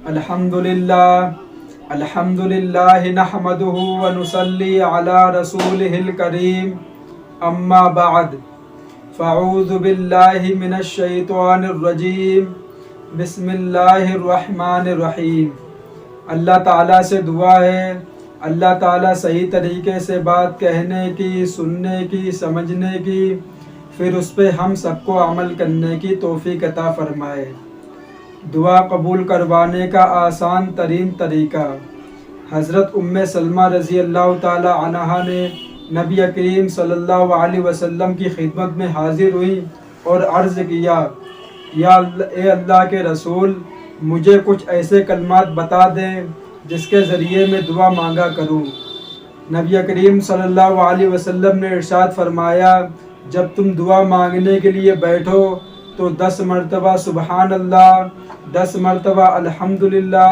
الحمدللہ نحمدہ ونصلی علی رسولہ الکریم اما بعد فاعوذ باللہ من الشیطان الرجیم بسم اللہ الرحمن الرحیم۔ اللہ تعالیٰ سے دعا ہے اللہ تعالیٰ صحیح طریقے سے بات کہنے کی، سننے کی، سمجھنے کی، پھر اس پہ ہم سب کو عمل کرنے کی توفیق عطا فرمائے۔ دعا قبول کروانے کا آسان ترین طریقہ، حضرت ام سلمہ رضی اللہ تعالی عنہا نے نبی کریم صلی اللہ علیہ وسلم کی خدمت میں حاضر ہوئی اور عرض کیا، اے اللہ کے رسول، مجھے کچھ ایسے کلمات بتا دیں جس کے ذریعے میں دعا مانگا کروں۔ نبی کریم صلی اللہ علیہ وسلم نے ارشاد فرمایا، جب تم دعا مانگنے کے لیے بیٹھو تو 10 مرتبہ سبحان اللہ، 10 مرتبہ الحمدللہ،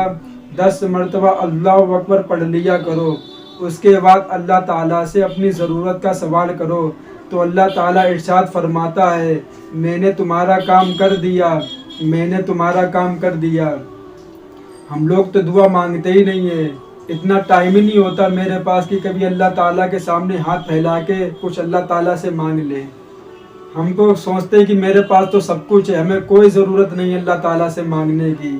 10 مرتبہ اللہ اکبر پڑھ لیا کرو۔ اس کے بعد اللہ تعالیٰ سے اپنی ضرورت کا سوال کرو تو اللہ تعالیٰ ارشاد فرماتا ہے، میں نے تمہارا کام کر دیا، میں نے تمہارا کام کر دیا۔ ہم لوگ تو دعا مانگتے ہی نہیں ہیں، اتنا ٹائم ہی نہیں ہوتا میرے پاس کہ کبھی اللہ تعالیٰ کے سامنے ہاتھ پھیلا کے کچھ اللہ تعالیٰ سے مانگ لیں۔ ہم کو سوچتے ہیں کہ میرے پاس تو سب کچھ ہے، ہمیں کوئی ضرورت نہیں اللہ تعالیٰ سے مانگنے کی۔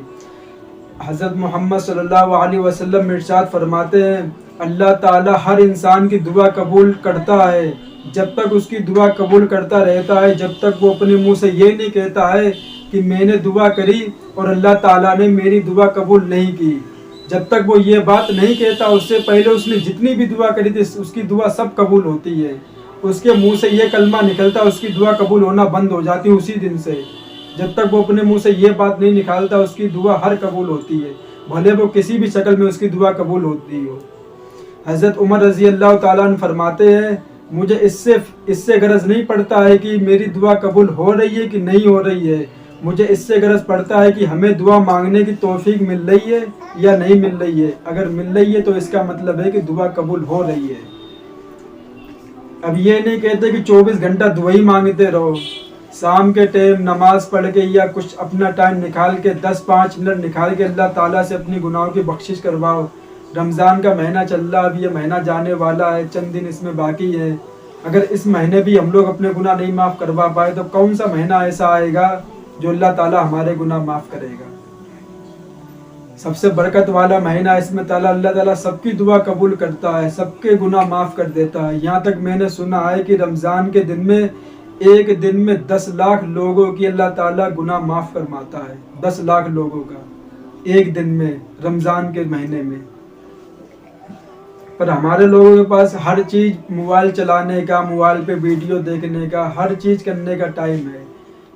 حضرت محمد صلی اللہ علیہ وسلم ارشاد فرماتے ہیں، اللہ تعالیٰ ہر انسان کی دعا قبول کرتا ہے جب تک اس کی دعا قبول کرتا رہتا ہے، جب تک وہ اپنے منہ سے یہ نہیں کہتا ہے کہ میں نے دعا کری اور اللہ تعالیٰ نے میری دعا قبول نہیں کی۔ جب تک وہ یہ بات نہیں کہتا، اس سے پہلے اس نے جتنی بھی دعا کری تھی اس کی دعا سب قبول ہوتی ہے۔ اس کے منہ سے یہ کلمہ نکلتا، اس کی دعا قبول ہونا بند ہو جاتی اسی دن سے۔ جب تک وہ اپنے منہ سے یہ بات نہیں نکالتا اس کی دعا ہر قبول ہوتی ہے، بھلے وہ کسی بھی شکل میں اس کی دعا قبول ہوتی ہو۔ حضرت عمر رضی اللہ تعالیٰ عنہ فرماتے ہیں، مجھے اس سے غرض نہیں پڑتا ہے کہ میری دعا قبول ہو رہی ہے کہ نہیں ہو رہی ہے، مجھے اس سے غرض پڑتا ہے کہ ہمیں دعا مانگنے کی توفیق مل رہی ہے یا نہیں مل رہی ہے۔ اگر مل رہی ہے تو اس کا مطلب ہے کہ دعا قبول ہو رہی ہے۔ اب یہ نہیں کہتے کہ 24 گھنٹہ دعا ہی مانگتے رہو، شام کے ٹائم نماز پڑھ کے یا کچھ اپنا ٹائم نکال کے 10-5 منٹ نکال کے اللہ تعالیٰ سے اپنی گناہوں کی بخشش کرواؤ۔ رمضان کا مہینہ چل رہا، اب یہ مہینہ جانے والا ہے، چند دن اس میں باقی ہے۔ اگر اس مہینے بھی ہم لوگ اپنے گناہ نہیں معاف کروا پائے تو کون سا مہینہ ایسا آئے گا جو اللہ تعالیٰ ہمارے گناہ معاف کرے گا؟ سب سے برکت والا مہینہ، اس میں اللہ تعالیٰ سب کی دعا قبول کرتا ہے، سب کے گناہ معاف کر دیتا ہے۔ یہاں تک میں نے سنا ہے کہ رمضان کے دن میں ایک دن میں 10 لاکھ لوگوں کی اللہ تعالیٰ گناہ معاف فرماتا ہے، 10 لاکھ لوگوں کا ایک دن میں، رمضان کے مہینے میں۔ پر ہمارے لوگوں کے پاس ہر چیز موبائل چلانے کا، موبائل پہ ویڈیو دیکھنے کا، ہر چیز کرنے کا ٹائم ہے۔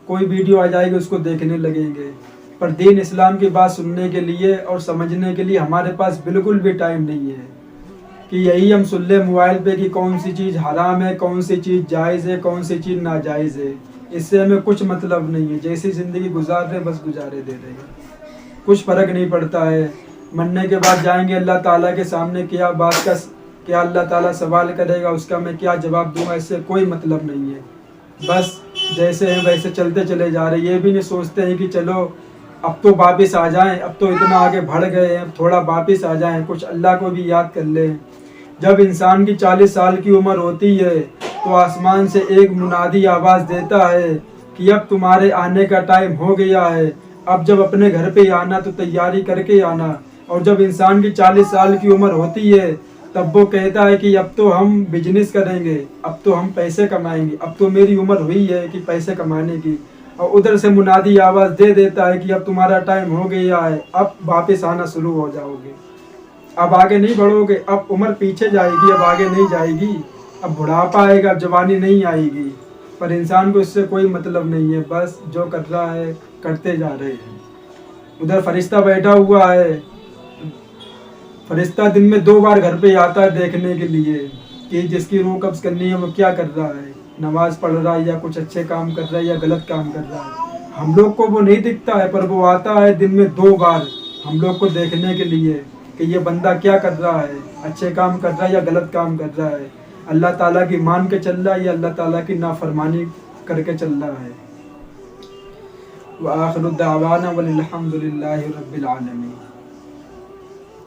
کوئی ویڈیو آ جائے گی اس کو دیکھنے لگیں گے، پر دین اسلام کی بات سننے کے لیے اور سمجھنے کے لیے ہمارے پاس بالکل بھی ٹائم نہیں ہے کہ یہی ہم سن لیں موبائل پہ کہ کون سی چیز حرام ہے، کون سی چیز جائز ہے، کون سی چیز ناجائز ہے۔ اس سے ہمیں کچھ مطلب نہیں ہے، جیسی زندگی گزار رہے بس گزارے دے رہے ہیں، کچھ فرق نہیں پڑتا ہے۔ مرنے کے بعد جائیں گے اللہ تعالیٰ کے سامنے، کیا بات کا کیا اللہ تعالیٰ سوال کرے گا، اس کا میں کیا جواب دوں گا، اس سے کوئی مطلب نہیں ہے۔ بس جیسے ہیں ویسے چلتے چلے جا رہے، یہ بھی نہیں سوچتے ہیں کہ چلو اب تو واپس آ جائیں، اب تو اتنا آگے بڑھ گئے ہیں، تھوڑا واپس آ جائیں، کچھ اللہ کو بھی یاد کر لیں۔ جب انسان کی 40 سال کی عمر ہوتی ہے تو آسمان سے ایک منادی آواز دیتا ہے کہ اب تمہارے آنے کا ٹائم ہو گیا ہے، اب جب اپنے گھر پہ آنا تو تیاری کر کے آنا۔ اور جب انسان کی 40 سال کی عمر ہوتی ہے تب وہ کہتا ہے کہ اب تو ہم بزنس کریں گے، اب تو ہم پیسے کمائیں گے، اب تو میری عمر ہوئی ہے کہ پیسے کمانے کی۔ اور ادھر سے منادی آواز دے دیتا ہے کہ اب تمہارا ٹائم ہو گیا ہے، اب واپس آنا شروع ہو جاؤ گے، اب آگے نہیں بڑھو گے، اب عمر پیچھے جائے گی، اب آگے نہیں جائے گی، اب بڑھاپا آئے گا، اب جوانی نہیں آئے گی۔ پر انسان کو اس سے کوئی مطلب نہیں ہے، بس جو کر رہا ہے کرتے جا رہے ہیں۔ ادھر فرشتہ بیٹھا ہوا ہے، فرشتہ دن میں 2 بار گھر پہ آتا ہے دیکھنے کے لیے کہ جس کی روح قبض کرنی ہے وہ کیا کر رہا ہے، نماز پڑھ رہا ہے یا کچھ اچھے کام کر رہا ہے یا غلط کام کر رہا ہے۔ ہم لوگ کو وہ نہیں دکھتا ہے، پر وہ آتا ہے دن میں 2 بار ہم لوگ کو دیکھنے کے لیے کہ یہ بندہ کیا کر رہا ہے، اچھے کام کر رہا ہے یا غلط کام کر رہا ہے، اللہ تعالیٰ کی مان کے چل رہا ہے یا اللہ تعالیٰ کی نافرمانی کر کے چل رہا ہے۔ وآخر دعوانا والحمد للہ رب العالمین.